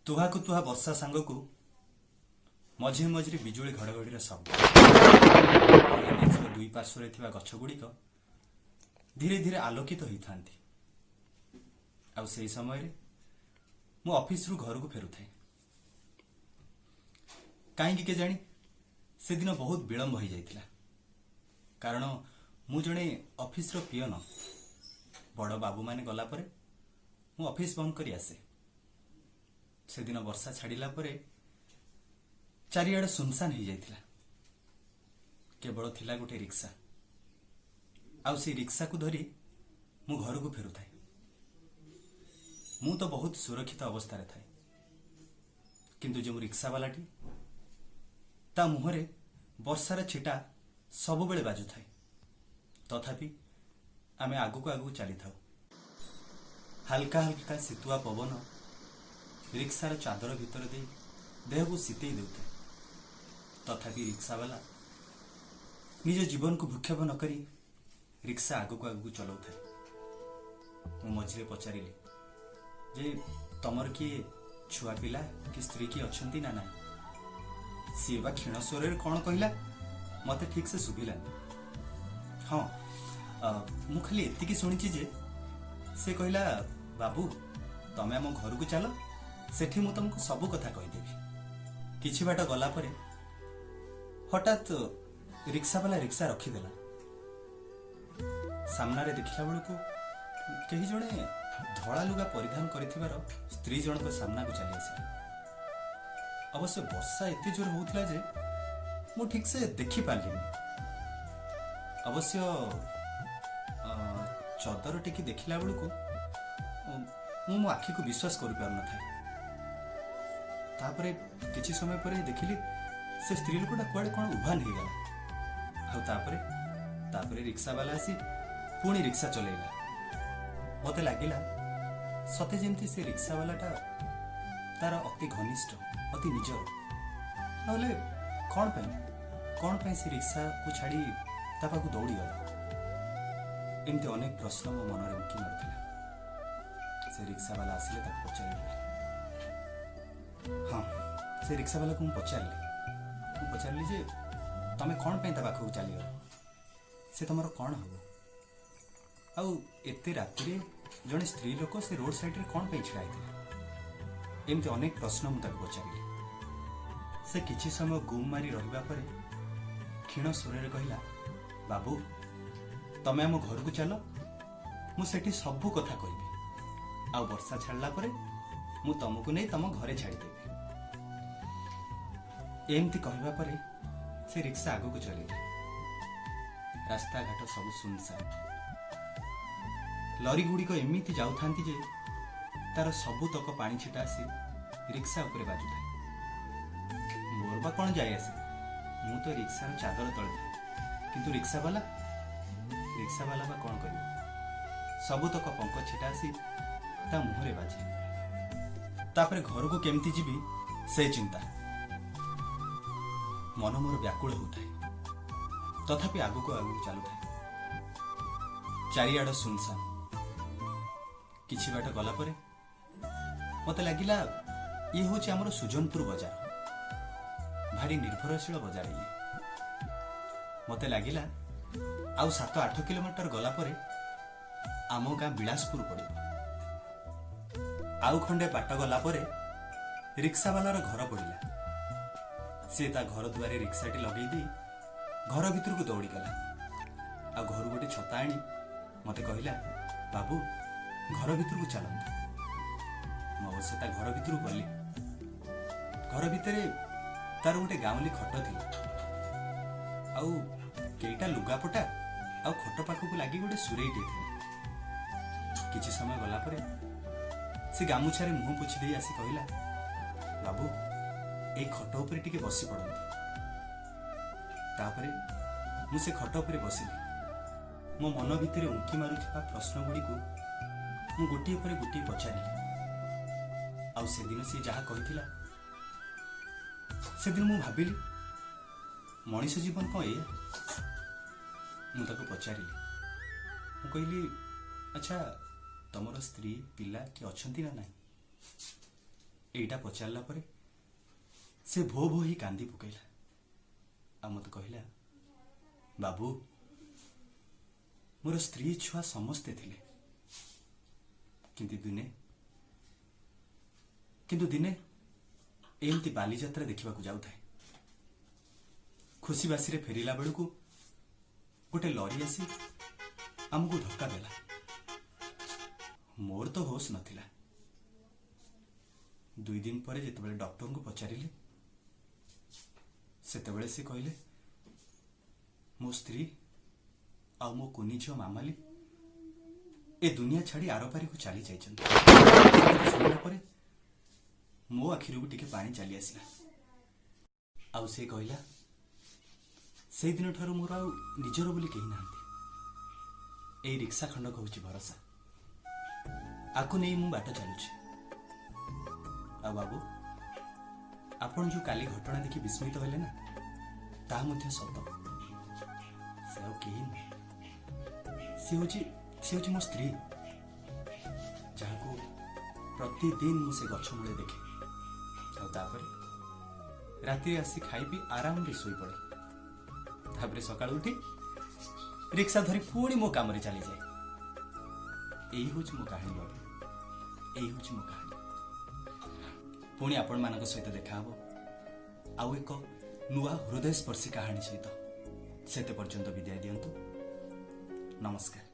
तुहाकु तुहा वर्षा सांगकु मझे मझे बिजुली घड़घड़ी शब्द दुई पार्श्वर थिबा गछ गुड़िक धीरे धीरे आलोकित होता आ से समय मु ऑफिस रु घर को फेरुଥାଏ कहीं के जानी से दिन बहुत विलंब हो जाइथिला कारण मु जने ऑफिस रो पियन बड़ बाबू माने गला परे मु ऑफिस बंद करी आसे से दिन वर्षा छाड़िला परे चारिआड सुनसान हो जाइथिला केवल थिला गोटे रिक्शा आउ से रिक्शा को धरी मु घर को फेरुଥାଏ मु तो बहुत सुरक्षित अवस्था रे थाए किंतु जो रिक्शा वालाटी ता मुहरे वर्षार छिटा सब बेले बाजु थाए तथापि आमे आगु को आगु चली थाउ हल्का हल्का शीतुआ पवन रिक्शार चादर भितर दे देह को शीतई देउଥାଏ तथापि रिक्शा वाला निज जीवन को भूक्षेप न करी रिक्शा आगु चलाउ थाए मु मझिरे पचारिली जे तमर किए छुआ पिला कि स्त्री की अछंती ना ना सी बा क्षीण स्वर कौन कहला मते ठीक से सुभिला हाँ मु खाली एतिकी शुणी जे से कहला बाबू तमे आम घर को चलो सेठी मु तुमको सब कथा कहीदेवी किछि बाट गला परे हठात रिक्शा वाला रिक्शा रखीदेला सामना रे देखिला बेल को कहीं जड़े धला लुगा परिधान कर स्त्री जनक सामना को चली आस अवश्य वर्षा एत जोर होता जे मु ठीक से देखी पार्लिनी अवश्य चदर टेकी देखिला बेल को मो आखि को विश्वास कर पार न था किछि समय पर देखिली से स्त्री लोकटा कुआडे कौन उभान हो गला तापरे रिक्शा वाला आसी पुणी रिक्शा चलेला मते लागिला सते जेमती से रिक्शा वालाटा तार अति घनिष्ठ अति निजर नले कौन पे से रिक्शा को छाड़ी ता पाखु दौड़ी गला एमती अनेक प्रश्न मो मन रे उंकी मारथिला से रिक्शा वाला आसिले ताको पचारिले हाँ से रिक्शा वाला को पचारली जे तमे कौन पे ता पाखु चली गल से तुमर कौन हम आउ एते राति जड़े स्त्री लोक से रोड साइड रे कौन पे छिड़ा होता एमती अनेक प्रश्न मुझे पचारि से किछि समय गुम मारी रहिबा परे क्षीण स्वर कहला बाबू तमे आम घर को चलो मु सेठी सबू कथा कहबी आ वर्षा छाड़ला परे मु तुमको नहीं तुम घरे छाड़देवी एमती कहबा परे से रिक्शा आगो को चलेगा रास्ता घाट सब सुनसान लरी गुड़िक एमती जाऊ था जे तार सबू तक पानी छिटा आसी रिक्शा उपरे बाजू था मोर बा कौन जाए आसे मु तो रिक्शार चादर तले था किंतु रिक्शा वाला बा कौन कर सबू तक पंख छिटा आसी ता मुहरे बाजे तापरे घर को केमती जीवी से चिंता मन मोर व्याकुल होता है तथापि आगु को चलू था चारिआड सुनसान किछि बाट गला परे मते लागिला ये होची हमर सुजनपुर बाजार भारी निर्भरशील बाजार ये मते लागिला आउ 7-8 किलोमीटर गला परे आम गाँ बिलासपुर पड़े आउ खंडे बाट गला परे रिक्शा वालार घर पड़िला से ता घर दुआरे रिक्शाटी लगे दे घर भीतर को दौड़ी गला आ घर गोटे छता आनी मते कहला बाबू घर भीतर को चलंतु मु अवश्य ता घर भीतर को गली घर भितर तार गोटे गाउली खट थिला आउ केईटा लुगापटा आ खट पाखक लगी गोटे सुरेईटे थिला किछि समय गला परे से गामुछारे मुह पोछि दे आसी कहला बाबू ए खट उपरे टिके बसी पड़ंतु तापरे मु से खट उपरे बसिली मो मन भितर उंकी मारुथिबा प्रश्न गुडी को मु गोटी उपरे गोटी पचारिली आउ से दिन से जहा कहिथिला से दिन मु भाबिली मनीष जीवन कौन ये मु ताको पचारिली मु कहली अच्छा तमर स्त्री पिला कि अछंती ना नहीं ଏଇଟା ପଚାରିଲା ପରେ ସେ ଭୋ ଭୋ ହିଁ କାନ୍ଦି ପକେଇଲା ଆଉ ମତେ କହିଲା, ବାବୁ ମୋର ସ୍ତ୍ରୀ ଛୁଆ ସମସ୍ତେ ଥିଲେ, କିନ୍ତୁ ଦିନେ ଏମିତି ବାଲିଯାତ୍ରା ଦେଖିବାକୁ ଯାଉଥାଏ। ଖୁସି ବାସିରେ ଫେରିଲା ବେଳକୁ ଗୋଟେ ଲରି ଆସି ଆମକୁ ଧକ୍କା ଦେଲା। ମୋର ତ ହୋଶ ନଥିଲା। 2 ଦିନ ପରେ ଯେତେବେଳେ ଡକ୍ଟରଙ୍କୁ ପଚାରିଲେ, ସେତେବେଳେ ସେ କହିଲେ ମୋ ସ୍ତ୍ରୀ ଆଉ ମୋ କୁନି ଝିଅ ମାମାଲି ଏ ଦୁନିଆ ଛାଡି ଆରପାରିକୁ ଚାଲି ଯାଇଛନ୍ତି। ଶୁଣିଲା ପରେ ମୋ ଆଖିରୁ ଟିକେ ପାଣି ଚାଲି ଆସିଲା। ଆଉ ସେ କହିଲା, ସେଇଦିନ ଠାରୁ ମୋର ଆଉ ନିଜର ବୋଲି କେହି ନାହାନ୍ତି। ଏଇ ରିକ୍ସା ଖଣ୍ଡକ ହଉଛି ଭରସା। ଆକୁ ନେଇ ମୁଁ ବାଟ ଚାଲୁଛି। ଆଉ ବାବୁ, ଆପଣ ଯୋଉ କାଲି ଘଟଣା ଦେଖି ବିସ୍ମିତ ହେଲେ ନା, ତାହା ମଧ୍ୟ ସତ। ସେ ଆଉ କେହି ନୁହେଁ, ସେ ହଉଛି ମୋ ସ୍ତ୍ରୀ, ଯାହାକୁ ପ୍ରତିଦିନ ମୁଁ ସେ ଗଛ ମୂଳେ ଦେଖେ। ଆଉ ତାପରେ ରାତିରେ ଆସି ଖାଇ ପିଇ ଆରାମରେ ଶୋଇପଡ଼େ। ତାପରେ ସକାଳୁ ଉଠି ରିକ୍ସା ଧରି ପୁଣି ମୋ କାମରେ ଚାଲିଯାଏ। ଏଇ ହଉଛି ମୋ କାହାଣୀ ବାବୁ, ଏଇ ହଉଛି ମୋ କାହାଣୀ। ପୁଣି ଆପଣମାନଙ୍କ ସହିତ ଦେଖାହବ ଆଉ ଏକ ନୂଆ ହୃଦୟସ୍ପର୍ଶୀ କାହାଣୀ ସହିତ। ସେତେ ପର୍ଯ୍ୟନ୍ତ ବିଦାୟ ଦିଅନ୍ତୁ। ନମସ୍କାର।